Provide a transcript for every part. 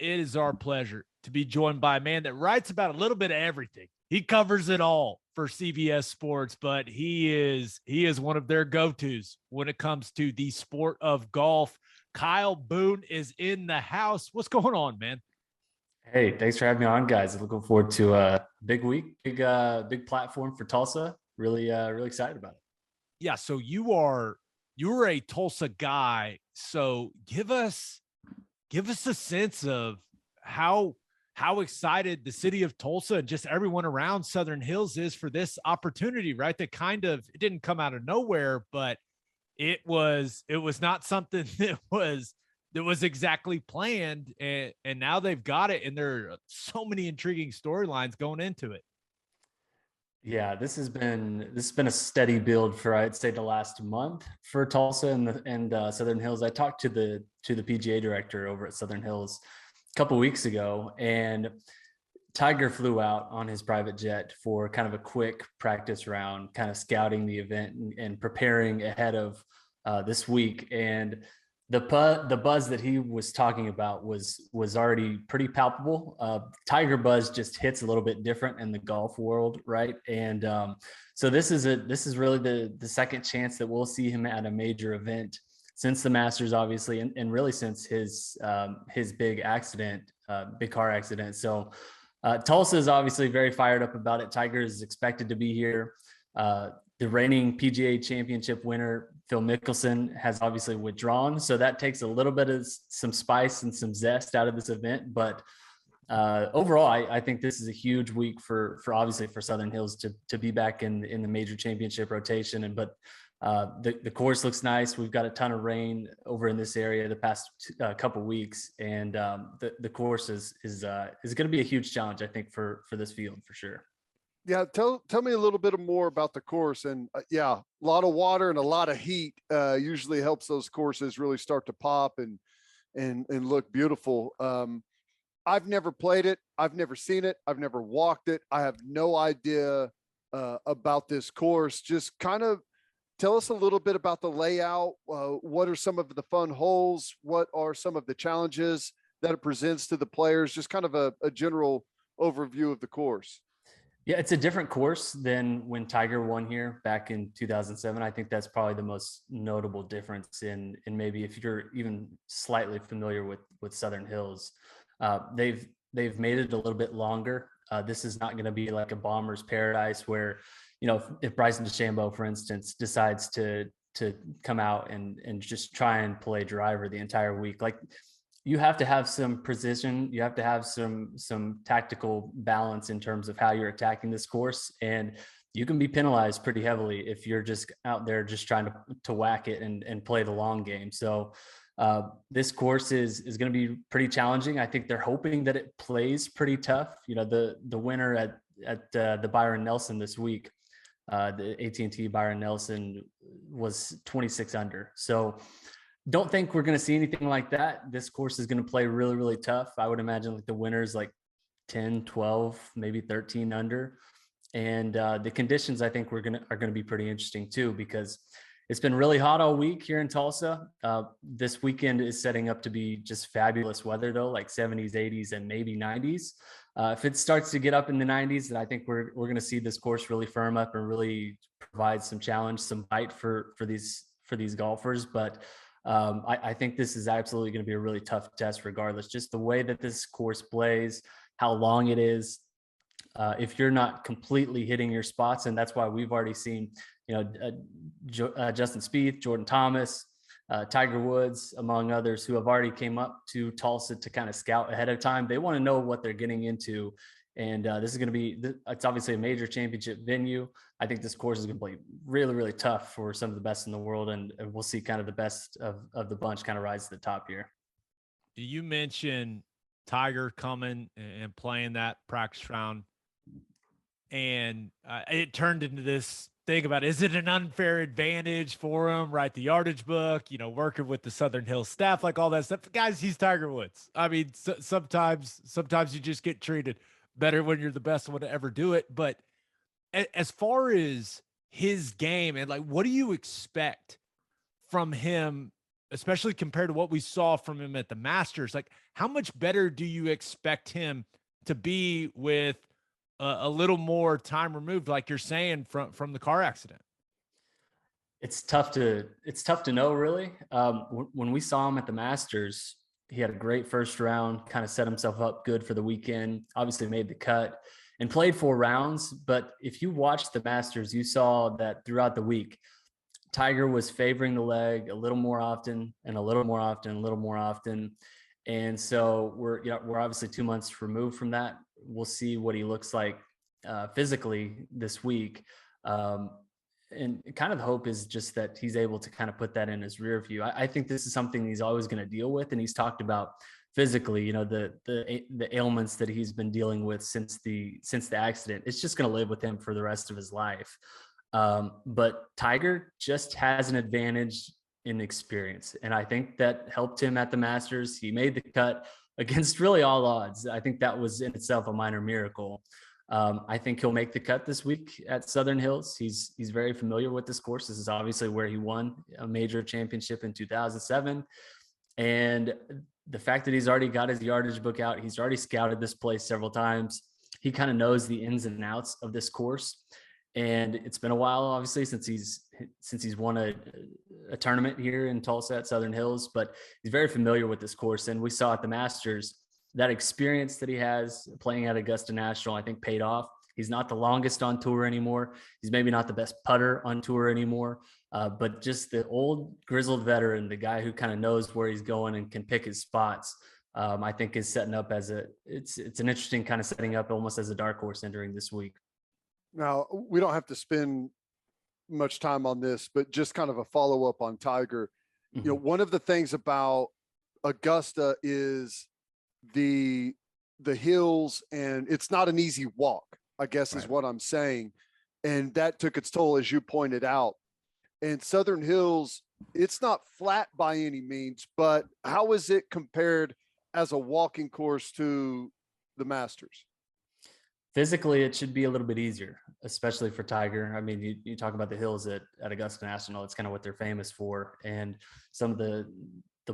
it is our pleasure to be joined by a man that writes about a little bit of everything. He covers it all for CBS Sports, but he is one of their go-tos when it comes to the sport of golf. Kyle Boone is in the house. What's going on, man? Hey, thanks for having me on, guys. Looking forward to a big week, big platform for Tulsa. Really excited about it. Yeah, so you're a Tulsa guy. So give us a sense of how excited the city of Tulsa and just everyone around Southern Hills is for this opportunity, right? That it didn't come out of nowhere, but it was not something that was exactly planned, and now they've got it, and there are so many intriguing storylines going into it. Yeah, this has been a steady build for, I'd say, the last month for Tulsa and Southern Hills. I talked to the PGA director over at Southern Hills a couple weeks ago, and Tiger flew out on his private jet for kind of a quick practice round, kind of scouting the event and preparing ahead of this week. And the buzz that he was talking about was already pretty palpable. Tiger buzz just hits a little bit different in the golf world, right? And so this is really the second chance that we'll see him at a major event since the Masters, obviously, and really since his big car accident. So Tulsa is obviously very fired up about it. Tiger is expected to be here. The reigning PGA Championship winner, Phil Mickelson, has obviously withdrawn. So that takes a little bit of some spice and some zest out of this event. But overall, I think this is a huge week for obviously for Southern Hills to be back in the major championship rotation. But the course looks nice. We've got a ton of rain over in this area the past couple weeks. And the course is going to be a huge challenge, I think, for this field for sure. Yeah, tell me a little bit more about the course. And yeah, a lot of water and a lot of heat usually helps those courses really start to pop and look beautiful. I've never played it. I've never seen it. I've never walked it. I have no idea about this course. Just kind of tell us a little bit about the layout. What are some of the fun holes? What are some of the challenges that it presents to the players? Just kind of a general overview of the course. Yeah, it's a different course than when Tiger won here back in 2007. I think that's probably the most notable difference in maybe if you're even slightly familiar with Southern Hills. They've made it a little bit longer. This is not going to be like a bomber's paradise where, if Bryson DeChambeau, for instance, decides to come out and just try and play driver the entire week. Like, you have to have some precision. You have to have some tactical balance in terms of how you're attacking this course. And you can be penalized pretty heavily if you're just out there just trying to whack it and play the long game. So this course is going to be pretty challenging. I think they're hoping that it plays pretty tough. The winner at the Byron Nelson this week, the AT&T Byron Nelson, was 26 under. So don't think we're going to see anything like that. This course is going to play really, really tough. I would imagine like the winners like 10, 12, maybe 13 under. And the conditions, I think, are going to be pretty interesting too, because it's been really hot all week here in Tulsa. This weekend is setting up to be just fabulous weather though, like 70s, 80s, and maybe 90s. If it starts to get up in the 90s, then I think we're going to see this course really firm up and really provide some challenge, some bite for these golfers. But I think this is absolutely going to be a really tough test regardless. Just the way that this course plays, how long it is. If you're not completely hitting your spots, and that's why we've already seen, Justin Spieth, Jordan Thomas, Tiger Woods, among others, who have already came up to Tulsa to kind of scout ahead of time. They want to know what they're getting into. And this is going to be, it's obviously a major championship venue. I think this course is going to play really, really tough for some of the best in the world. And we'll see kind of the best of the bunch kind of rise to the top here. You mentioned Tiger coming and playing that practice round. And it turned into this thing about, is it an unfair advantage for him? Right. The yardage book, working with the Southern Hills staff, like all that stuff. Guys, he's Tiger Woods. I mean, sometimes you just get treated better when you're the best one to ever do it. But as far as his game and like, what do you expect from him especially compared to what we saw from him at the Masters. Like, how much better do you expect him to be with a little more time removed, like you're saying, from the car accident? It's tough to know, really. When we saw him at the Masters, he had a great first round, kind of set himself up good for the weekend, obviously made the cut and played 4 rounds. But if you watched the Masters, you saw that throughout the week, Tiger was favoring the leg a little more often and a little more often, and a little more often. And so we're obviously 2 months removed from that. We'll see what he looks like physically this week. And kind of the hope is just that he's able to kind of put that in his rear view. I think this is something he's always going to deal with. And he's talked about physically, the ailments that he's been dealing with since the accident. It's just going to live with him for the rest of his life. But Tiger just has an advantage in experience. And I think that helped him at the Masters. He made the cut against really all odds. I think that was in itself a minor miracle. I think he'll make the cut this week at Southern Hills. He's very familiar with this course. This is obviously where he won a major championship in 2007. And the fact that he's already got his yardage book out, he's already scouted this place several times. He kind of knows the ins and outs of this course. And it's been a while, obviously, since he's won a tournament here in Tulsa at Southern Hills, but he's very familiar with this course. And we saw at the Masters, that experience that he has playing at Augusta National, I think paid off. He's not the longest on tour anymore. He's maybe not the best putter on tour anymore, but just the old grizzled veteran, the guy who kind of knows where he's going and can pick his spots, I think is setting up as it's an interesting kind of setting up almost as a dark horse entering this week. Now, we don't have to spend much time on this, but just kind of a follow-up on Tiger. Mm-hmm. You know, one of the things about Augusta is the hills, and it's not an easy walk, I guess, is what I'm saying. And that took its toll, as you pointed out. And Southern Hills, it's not flat by any means, but how is it compared as a walking course to the Masters? Physically, it should be a little bit easier, especially for Tiger. I mean, you talk about the hills at Augusta National, it's kind of what they're famous for. And some of the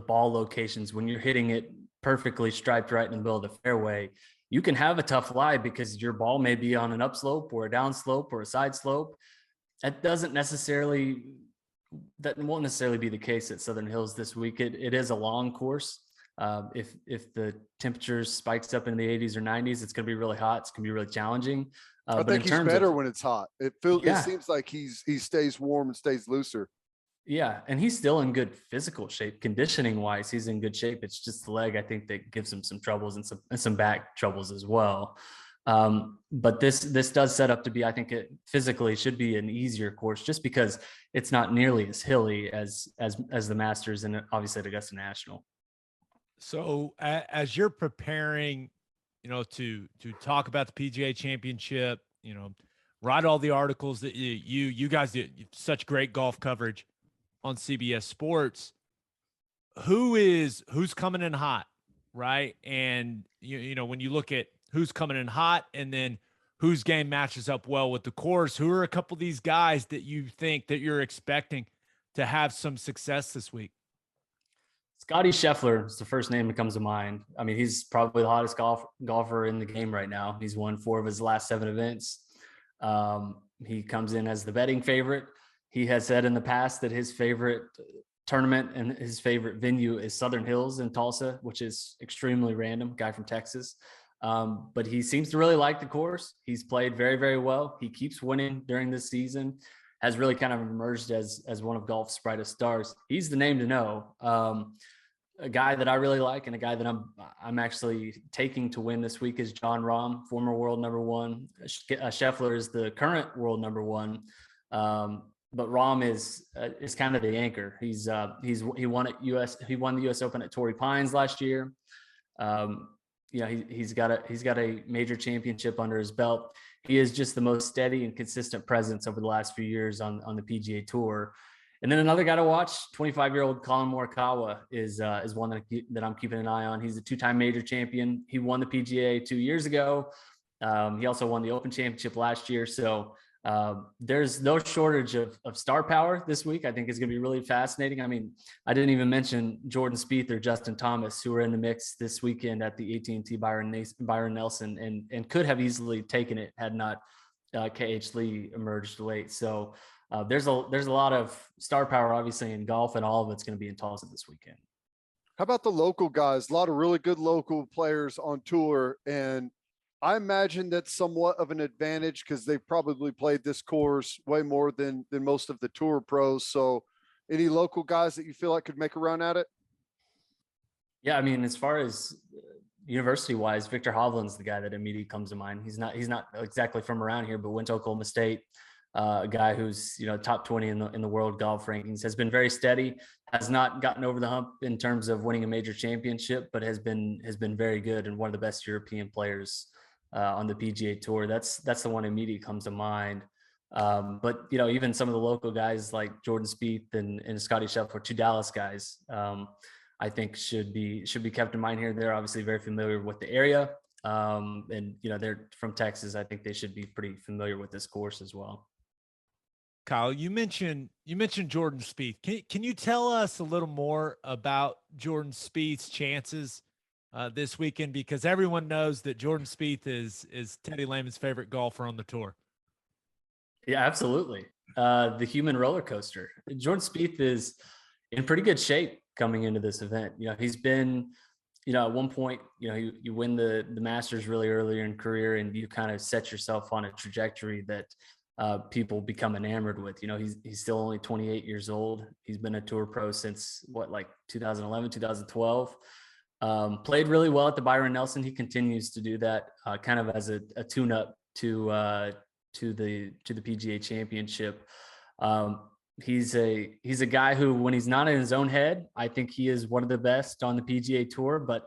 ball locations, when you're hitting it perfectly striped right in the middle of the fairway, you can have a tough lie because your ball may be on an upslope or a downslope or a side slope. That won't necessarily be the case at Southern Hills this week. It is a long course. If the temperature spikes up in the 80s or 90s, it's going to be really hot. It's going to be really challenging. I think he's better when it's hot. It seems like he stays warm and stays looser. Yeah, and he's still in good physical shape, conditioning wise. He's in good shape. It's just the leg, I think, that gives him some troubles and some back troubles as well. But this does set up to be, I think, it physically should be an easier course, just because it's not nearly as hilly as the Masters and obviously at Augusta National. So as you're preparing, to talk about the PGA Championship, write all the articles that you guys do such great golf coverage on CBS Sports. Who's coming in hot, right? And when you look at who's coming in hot and then whose game matches up well with the course, who are a couple of these guys that you think that you're expecting to have some success this week? Scottie Scheffler is the first name that comes to mind. I mean, he's probably the hottest golfer in the game right now. He's won 4 of his last 7 events. He comes in as the betting favorite. He has said in the past that his favorite tournament and his favorite venue is Southern Hills in Tulsa, which is extremely random, guy from Texas. But he seems to really like the course. He's played very, very well. He keeps winning during this season, has really kind of emerged as one of golf's brightest stars. He's the name to know. A guy that I really like and a guy that I'm actually taking to win this week is Jon Rahm, former world number 1. Scheffler is the current world number 1. But Rahm is kind of the anchor. He won the US Open at Torrey Pines last year. He's got a major championship under his belt. He is just the most steady and consistent presence over the last few years on the PGA Tour. And then another guy to watch, 25-year-old Colin Morikawa is one that I'm keeping an eye on. He's a 2-time major champion. He won the PGA 2 years ago. He also won the Open Championship last year. So There's no shortage of star power this week. I think it's going to be really fascinating. I mean, I didn't even mention Jordan Spieth or Justin Thomas, who are in the mix this weekend at the AT&T Byron Nelson, and could have easily taken it had not KH Lee emerged late. So there's a lot of star power, obviously, in golf, and all of it's going to be in Tulsa this weekend. How about the local guys? A lot of really good local players on tour, and I imagine that's somewhat of an advantage because they've probably played this course way more than most of the tour pros. So any local guys that you feel like could make a run at it? Yeah, I mean, as far as university wise, Victor Hovland's the guy that immediately comes to mind. He's not exactly from around here, but went to Oklahoma State. A guy who's, top 20 in the world golf rankings, has been very steady, has not gotten over the hump in terms of winning a major championship, but has been very good and one of the best European players on the PGA Tour. That's the one immediately comes to mind. But even some of the local guys like Jordan Spieth and Scottie Scheffler, two Dallas guys, I think should be kept in mind here. They're obviously very familiar with the area, and they're from Texas. I think they should be pretty familiar with this course as well. Kyle, you mentioned Jordan Spieth. Can you tell us a little more about Jordan Spieth's chances this weekend? Because everyone knows that Jordan Spieth is Teddy Lehman's favorite golfer on the tour. Yeah, absolutely. The human roller coaster. Jordan Spieth is in pretty good shape coming into this event. He's been, at one point, you win the Masters really early in career, and you kind of set yourself on a trajectory that people become enamored with. He's still only 28 years old. He's been a tour pro since 2011, 2012. Played really well at the Byron Nelson. He continues to do that kind of as a tune-up to the PGA Championship. He's a guy who, when he's not in his own head, I think he is one of the best on the PGA Tour, but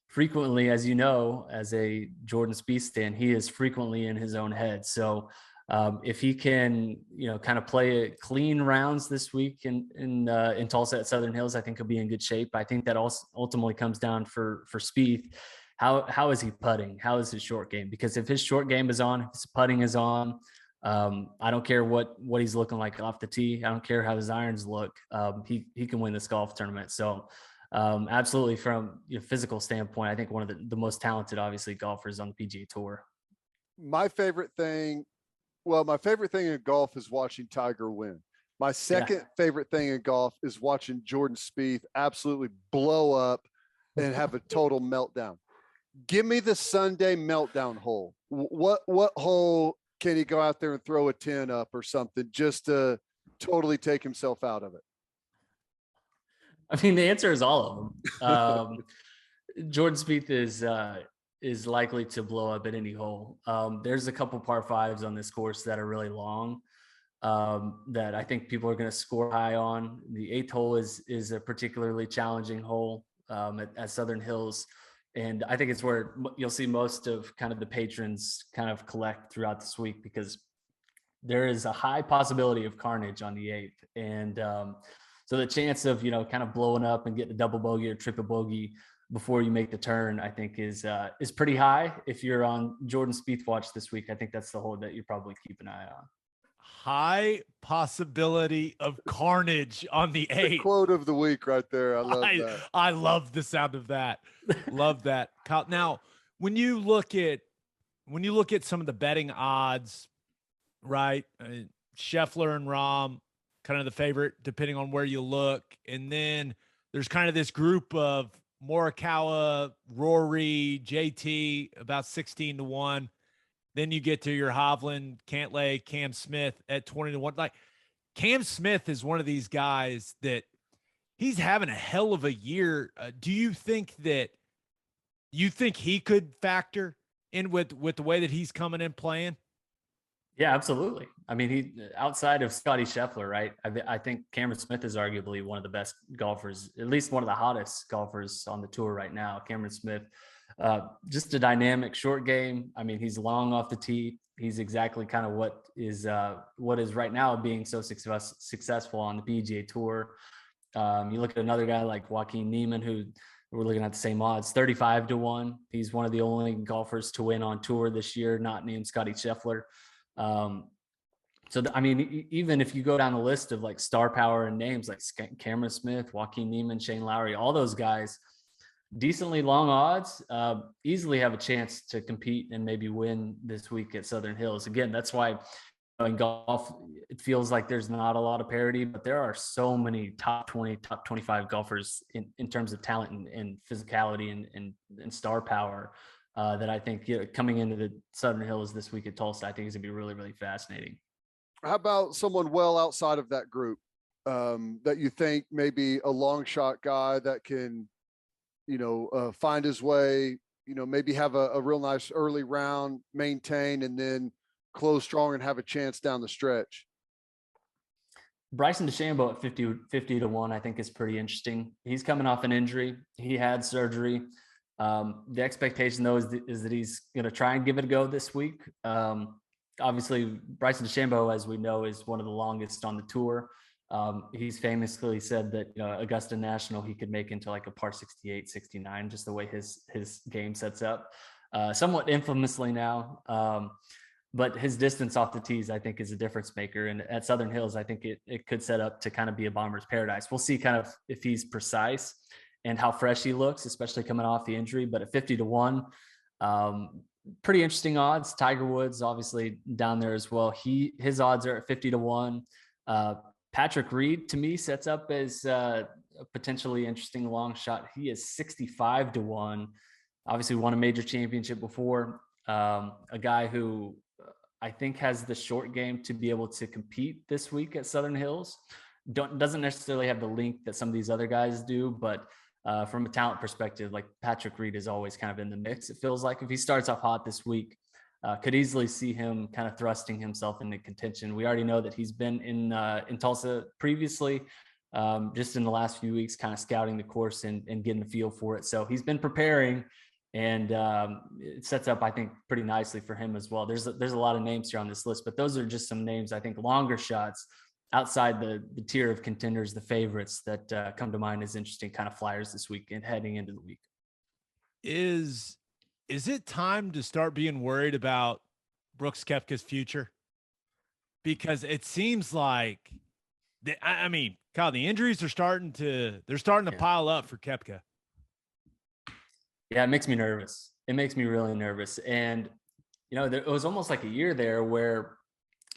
frequently, as you know, as a Jordan Spieth stan, he is frequently in his own head. So if he can, kind of play clean rounds this week in Tulsa at Southern Hills, I think he'll be in good shape. I think that also ultimately comes down for Spieth. How is he putting? How is his short game? Because if his short game is on, if his putting is on, I don't care what he's looking like off the tee. I don't care how his irons look. He can win this golf tournament. So absolutely, from a physical standpoint, I think one of the most talented, obviously, golfers on the PGA Tour. My favorite thing in golf is watching Tiger win. My second favorite thing in golf is watching Jordan Spieth absolutely blow up and have a total meltdown. Give me the Sunday meltdown hole. What hole can he go out there and throw a 10 up or something just to totally take himself out of it? I mean, the answer is all of them. Jordan Spieth is likely to blow up at any hole. There's a couple par fives on this course that are really long that I think people are going to score high on. The 8th hole is a particularly challenging hole at Southern Hills. And I think it's where you'll see most of kind of the patrons kind of collect throughout this week, because there is a high possibility of carnage on the 8th. And so the chance of, kind of blowing up and getting a double bogey or triple bogey before you make the turn, I think is pretty high. If you're on Jordan Spieth watch this week, I think that's the hole that you probably keep an eye on. High possibility of carnage on the 8th. The quote of the week right there. I love that. I love the sound of that. Love that. Now, when you look at some of the betting odds, right? Scheffler and Rahm, kind of the favorite, depending on where you look. And then there's kind of this group of Morikawa, Rory, JT, about 16-1. Then you get to your Hovland, Cantlay, Cam Smith at 20-1. Like, Cam Smith is one of these guys that he's having a hell of a year. Do you think he could factor in with the way that he's coming in playing? Yeah, absolutely. I mean, he, outside of Scottie Scheffler, right? I think Cameron Smith is arguably one of the best golfers, at least one of the hottest golfers on the tour right now. Cameron Smith, just a dynamic short game. I mean, he's long off the tee. He's exactly kind of what is right now being so successful on the PGA Tour. You look at another guy like Joaquin Niemann, who we're looking at the same odds, 35-1. He's one of the only golfers to win on tour this year, not named Scottie Scheffler. So, I mean, even if you go down the list of like star power and names like Cameron Smith, Joaquin Niemann, Shane Lowry, all those guys, decently long odds, easily have a chance to compete and maybe win this week at Southern Hills. Again, that's why in golf, it feels like there's not a lot of parity, but there are so many top 20, top 25 golfers in terms of talent and physicality and star power that I think, you know, coming into the Southern Hills this week at Tulsa, I think is going to be really, really fascinating. How about someone well outside of that group that you think maybe a long shot guy that can, you know, find his way, you know, maybe have a real nice early round, maintain, and then close strong and have a chance down the stretch? Bryson DeChambeau at 50 to 1, I think is pretty interesting. He's coming off an injury. He had surgery. The expectation though is that he's going to try and give it a go this week. Obviously Bryson DeChambeau, as we know, is one of the longest on the tour. He's famously said that Augusta National he could make into like a par 68, 69, just the way his game sets up. Somewhat infamously now. But his distance off the tees, I think, is a difference maker. And at Southern Hills, I think it could set up to kind of be a bomber's paradise. We'll see kind of if he's precise and how fresh he looks, especially coming off the injury. But at 50 to 1, pretty interesting odds. Tiger Woods, obviously, down there as well. His odds are at 50 to 1. Patrick Reed, to me, sets up as a potentially interesting long shot. He is 65 to 1. Obviously, won a major championship before. A guy who I think has the short game to be able to compete this week at Southern Hills. Doesn't necessarily have the link that some of these other guys do, but from a talent perspective, like Patrick Reed is always kind of in the mix. It feels like if he starts off hot this week, could easily see him kind of thrusting himself into contention. We already know that he's been in Tulsa previously, just in the last few weeks, kind of scouting the course and getting a feel for it. So he's been preparing. And it sets up, I think, pretty nicely for him as well. There's a lot of names here on this list, but those are just some names, I think, longer shots outside the tier of contenders, the favorites that come to mind as interesting kind of flyers this week and heading into the week. Is it time to start being worried about Brooks Koepka's future? Because it seems like, I mean, Kyle, the injuries are starting to pile up for Koepka. Yeah, it makes me nervous. It makes me really nervous. And, you know, it was almost like a year there where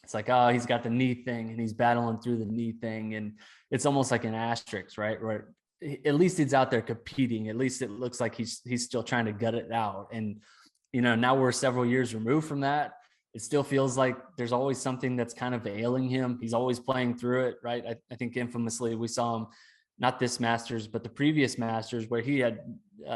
it's like, oh, he's got the knee thing and he's battling through the knee thing. And it's almost like an asterisk, right? Where at least he's out there competing. At least it looks like he's still trying to gut it out. And, you know, now we're several years removed from that. It still feels like there's always something that's kind of ailing him. He's always playing through it, right? I think infamously we saw him, not this Masters, but the previous Masters, where he had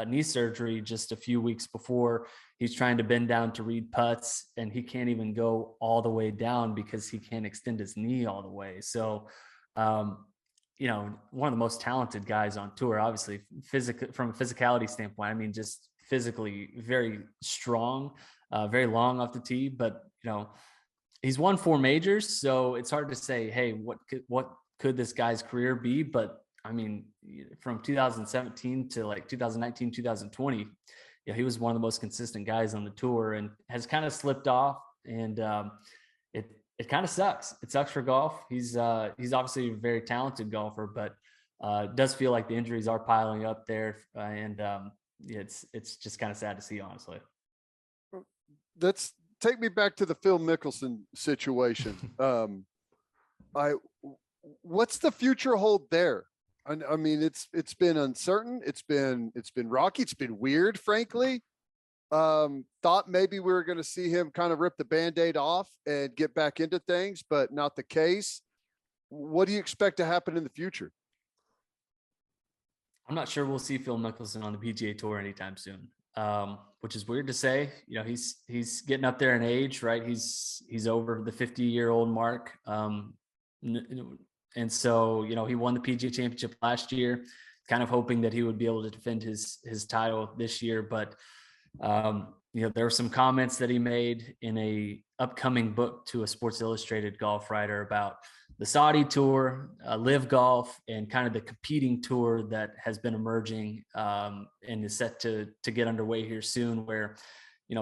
knee surgery just a few weeks before. He's trying to bend down to read putts, and he can't even go all the way down because he can't extend his knee all the way. So, you know, one of the most talented guys on tour, obviously, from a physicality standpoint. I mean, just physically very strong, very long off the tee. But, you know, he's won 4 majors, so it's hard to say, hey, what could this guy's career be? But I mean, from 2017 to like 2019, 2020, he was one of the most consistent guys on the tour and has kind of slipped off. And it kind of sucks. It sucks for golf. He's obviously a very talented golfer, but it does feel like the injuries are piling up there. And it's just kind of sad to see, honestly. Let's take me back to the Phil Mickelson situation. What's the future hold there? I mean, it's been uncertain. It's been rocky. It's been weird, frankly. Thought maybe we were going to see him kind of rip the Band-Aid off and get back into things, but not the case. What do you expect to happen in the future? I'm not sure we'll see Phil Mickelson on the PGA Tour anytime soon, which is weird to say. You know, he's getting up there in age, right? He's over the 50-year-old mark. And so, you know, he won the PGA Championship last year, kind of hoping that he would be able to defend his title this year. But, you know, there were some comments that he made in a upcoming book to a Sports Illustrated golf writer about the Saudi Tour, Live Golf, and kind of the competing tour that has been emerging and is set to get underway here soon, where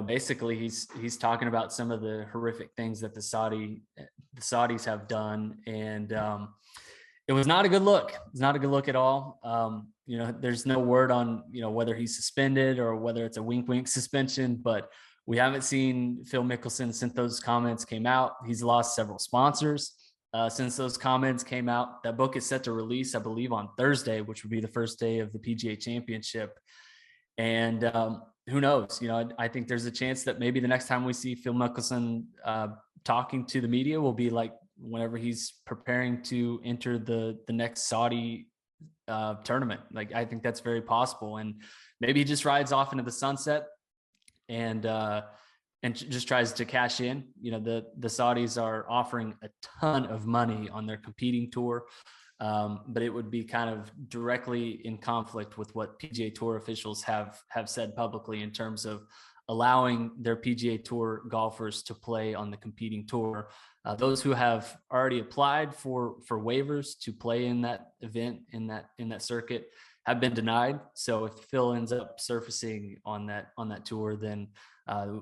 basically he's talking about some of the horrific things that the Saudis have done. And it was not a good look. It's not a good look at all. There's no word on, whether he's suspended or whether it's a wink suspension, but we haven't seen Phil Mickelson since those comments came out. He's lost several sponsors since those comments came out. That book is set to release, I believe, on Thursday, which would be the first day of the PGA Championship. And who knows? I think there's a chance that maybe the next time we see Phil Mickelson talking to the media will be like whenever he's preparing to enter the next Saudi tournament. Like, I think that's very possible. And maybe he just rides off into the sunset and just tries to cash in. The Saudis are offering a ton of money on their competing tour. But it would be kind of directly in conflict with what PGA Tour officials have said publicly in terms of allowing their PGA Tour golfers to play on the competing tour. Those who have already applied for waivers to play in that event, in that circuit, have been denied. So if Phil ends up surfacing on that tour, then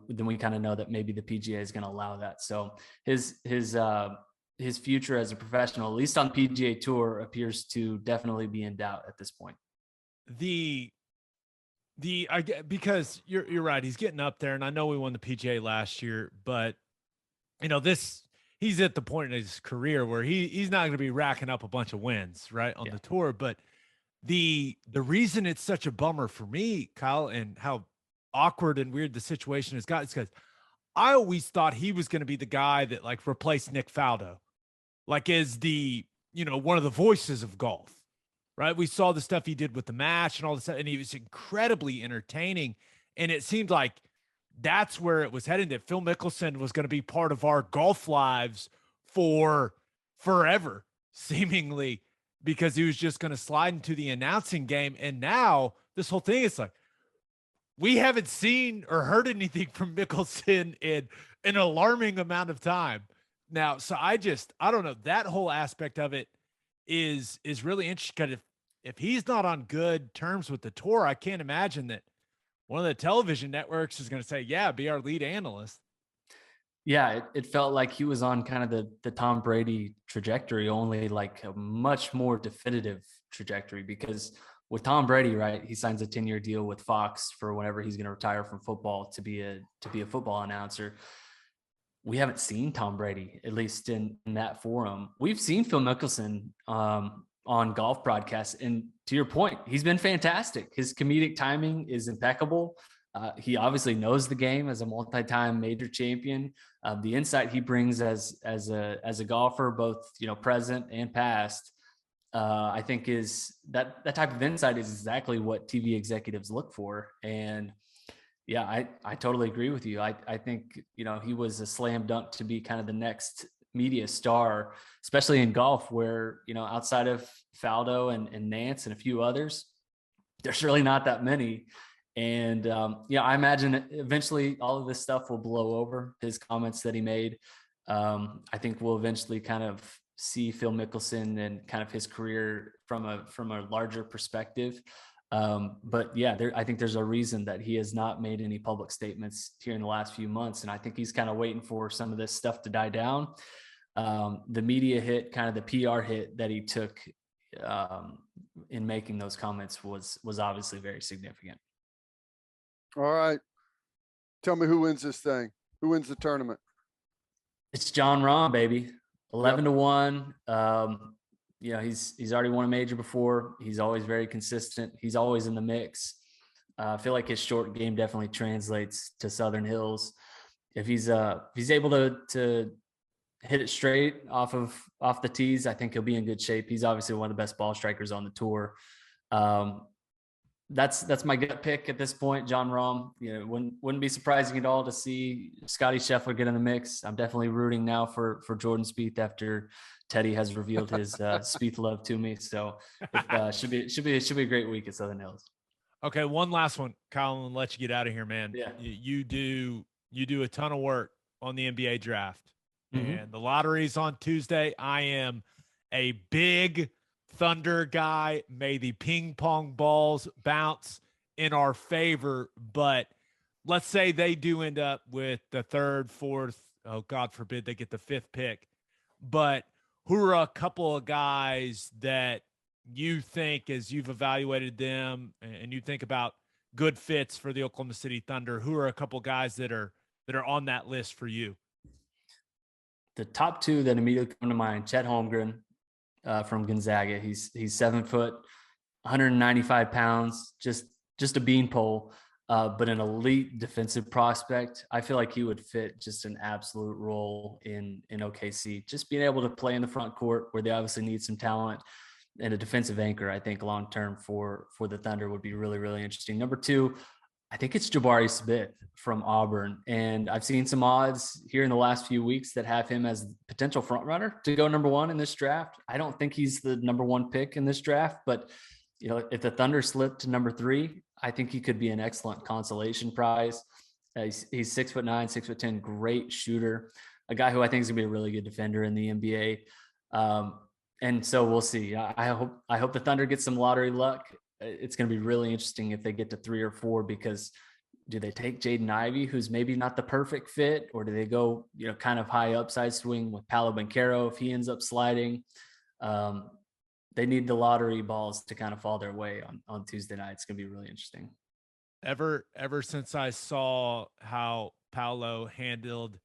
we kind of know that maybe the PGA is going to allow that. So his future as a professional, at least on PGA Tour, appears to definitely be in doubt at this point. Because you're right, he's getting up there, and I know we won the PGA last year, but he's at the point in his career where he's not going to be racking up a bunch of wins right on the tour. But the reason it's such a bummer for me, Kyle, and how awkward and weird the situation has got is because I always thought he was going to be the guy that like replaced Nick Faldo, like as the, one of the voices of golf, right? We saw the stuff he did with the match and all this stuff, and he was incredibly entertaining. And it seemed like that's where it was heading, that Phil Mickelson was going to be part of our golf lives for forever, seemingly, because he was just going to slide into the announcing game. And now this whole thing is like, we haven't seen or heard anything from Mickelson in an alarming amount of time now. So I don't know. That whole aspect of it is really interesting, because if he's not on good terms with the tour, I can't imagine that one of the television networks is going to say, yeah, be our lead analyst. Yeah, it felt like he was on kind of the Tom Brady trajectory, only like a much more definitive trajectory, because with Tom Brady, right, he signs a 10-year deal with Fox for whenever he's going to retire from football to be a football announcer. We haven't seen Tom Brady, at least in that forum. We've seen Phil Mickelson on golf broadcasts, and to your point, he's been fantastic. His comedic timing is impeccable. He obviously knows the game as a multi-time major champion. The insight he brings as a golfer, both present and past, I think is that type of insight is exactly what TV executives look for. And yeah, I totally agree with you. I think, he was a slam dunk to be kind of the next media star, especially in golf, where, outside of Faldo and Nance and a few others, there's really not that many. And I imagine eventually all of this stuff will blow over. His comments that he made, I think we'll eventually kind of see Phil Mickelson and kind of his career from a larger perspective. But yeah, I think there's a reason that he has not made any public statements here in the last few months. And I think he's kind of waiting for some of this stuff to die down. The media hit, kind of the PR hit that he took in making those comments was obviously very significant. All right. Tell me who wins this thing. Who wins the tournament? It's Jon Rahm, baby. 11-1. He's already won a major before. He's always very consistent. He's always in the mix. I feel like his short game definitely translates to Southern Hills. If he's able to hit it straight off the tees, I think he'll be in good shape. He's obviously one of the best ball strikers on the tour. That's my gut pick at this point, Jon Rahm. Wouldn't be surprising at all to see Scottie Scheffler get in the mix. I'm definitely rooting now for Jordan Spieth after Teddy has revealed his Spieth love to me. So it should be a great week at Southern Hills. Okay, one last one, Kyle, and let you get out of here, man. Yeah, you do a ton of work on the NBA draft, mm-hmm. and the lottery's on Tuesday. I am a big Thunder guy. May the ping pong balls bounce in our favor, but let's say they do end up with the third, fourth, oh, God forbid they get the fifth pick, but who are a couple of guys that you think, as you've evaluated them and you think about good fits for the Oklahoma City Thunder, who are a couple of guys that are on that list for you? The top two that immediately come to mind, Chet Holmgren from Gonzaga. He's 7 foot, 195 pounds, just a beanpole, but an elite defensive prospect. I feel like he would fit just an absolute role in OKC. Just being able to play in the front court where they obviously need some talent, and a defensive anchor, I think long-term for the Thunder would be really, really interesting. Number two, I think it's Jabari Smith from Auburn. And I've seen some odds here in the last few weeks that have him as potential front runner to go number one in this draft. I don't think he's the number one pick in this draft, but if the Thunder slip to number 3, I think he could be an excellent consolation prize. He's 6'9", 6'10", great shooter, a guy who I think is gonna be a really good defender in the NBA. And so we'll see. I hope the Thunder get some lottery luck. It's going to be really interesting if they get to 3 or 4, because do they take Jaden Ivey, who's maybe not the perfect fit, or do they go, kind of high upside swing with Paolo Banchero if he ends up sliding? They need the lottery balls to kind of fall their way on Tuesday night. It's going to be really interesting. Ever since I saw how Paolo handled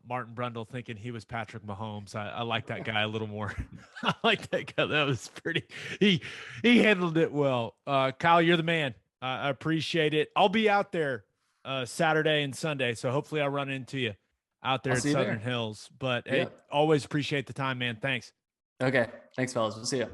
Martin Brundle thinking he was Patrick Mahomes, I like that guy a little more. I like that guy. That was pretty. He handled it well. Kyle, you're the man. I appreciate it. I'll be out there Saturday and Sunday, so hopefully I'll run into you out there at Southern Hills. But hey, always appreciate the time, man. Thanks. Okay, thanks, fellas. We'll see you.